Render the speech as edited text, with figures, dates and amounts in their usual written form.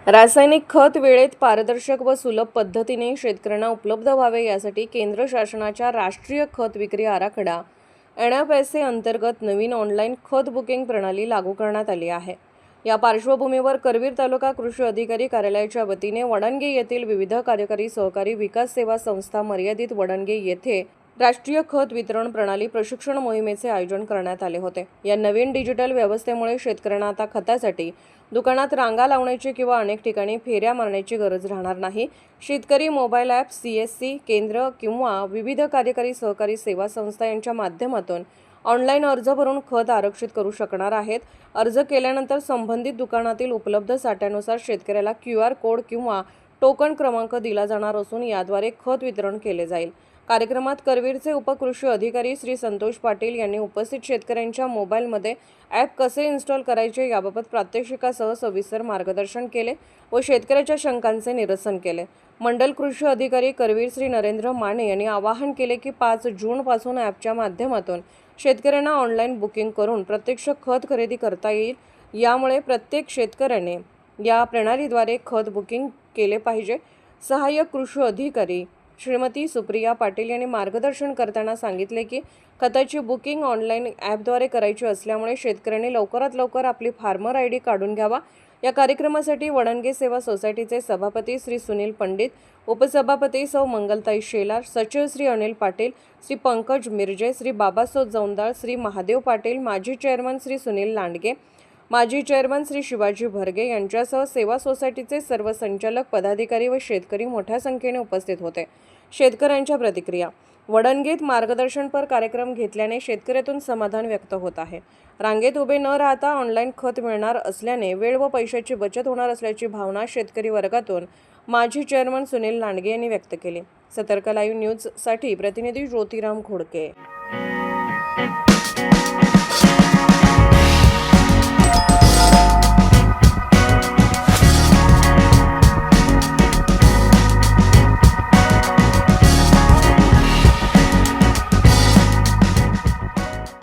रासायनिक खत वेळेत पारदर्शक व सुलभ पद्धतीने शेतकऱ्यांना उपलब्ध व्हावे यासाठी केंद्र शासनाच्या राष्ट्रीय खत विक्री आराखडा NFSA अंतर्गत नवीन ऑनलाईन खत बुकिंग प्रणाली लागू करण्यात आली आहे। या पार्श्वभूमीवर करवीर तालुका कृषी अधिकारी कार्यालयाच्या वतीने वडणगे येथील विविध कार्यकारी सहकारी विकास सेवा संस्था मर्यादित वडणगे येथे राष्ट्रीय खत वितरण प्रणाली प्रशिक्षण मोहिमेचे आयोजन करण्यात आले होते। या नवीन डिजिटल व्यवस्थेमुळे शेतकऱ्यांना आता खतासाठी दुकानात रांगा लावण्याची किंवा अनेक ठिकाणी फेऱ्या मारण्याची गरज राहणार नाही। शेतकरी मोबाईल ॲप, CSC केंद्र किंवा विविध कार्यकारी सहकारी सेवा संस्था यांच्या माध्यमातून ऑनलाईन अर्ज भरून खत आरक्षित करू शकणार आहेत। अर्ज केल्यानंतर संबंधित दुकानातील उपलब्ध साठ्यानुसार शेतकऱ्याला QR कोड किंवा टोकन क्रमांक दिला जाणार असून याद्वारे खत वितरण केले जाईल। कार्यक्रमात करवीरचे उपकृषी अधिकारी श्री संतोष पाटील यांनी उपस्थित शेतकऱ्यांच्या मोबाईलमध्ये ॲप कसे इन्स्टॉल करायचे याबाबत प्रात्यक्षिकासह सविस्तर मार्गदर्शन केले व शेतकऱ्याच्या शंकांचे निरसन केले। मंडल कृषी अधिकारी करवीर श्री नरेंद्र माने यांनी आवाहन केले की 5 जूनपासून ॲपच्या माध्यमातून शेतकऱ्यांना ऑनलाईन बुकिंग करून प्रत्यक्ष खत खरेदी करता येईल। यामुळे प्रत्येक शेतकऱ्याने या प्रणालीद्वारे खत बुकिंग केले पाहिजे। सहाय्यक कृषी अधिकारी श्रीमती सुप्रिया पाटील यांनी मार्गदर्शन करताना सांगितले की खताची बुकिंग ऑनलाईन ॲपद्वारे करायची असल्यामुळे शेतकऱ्यांनी लवकरात लवकर आपली फार्मर ID काढून घ्यावा। या कार्यक्रमासाठी वडणगे सेवा सोसायटीचे सभापती श्री सुनील पंडित, उपसभापती सौ मंगलताई शेलार, सचिव श्री अनिल पाटील, श्री पंकज मिर्जे, श्री बाबासो जौंदाळ, श्री महादेव पाटील, माजी चेअरमन श्री सुनील लांडगे, माजी चेअरमन श्री शिवाजी भरगे यांच्यासह सेवा सोसायटीचे सर्व संचालक, पदाधिकारी व शेतकरी मोठ्या संख्येने उपस्थित होते। शेतकऱ्यांच्या प्रतिक्रिया। वडणगेत मार्गदर्शनपर कार्यक्रम घेतल्याने शेतकऱ्यातून समाधान व्यक्त होत आहे। रांगेत उभे न राहता ऑनलाईन खत मिळणार असल्याने वेळ व पैशाची बचत होणार असल्याची भावना शेतकरी वर्गातून माजी चेअरमन सुनील लांडगे यांनी व्यक्त केली। सतर्क लाईव्ह न्यूजसाठी प्रतिनिधी ज्योतिराम घोडके।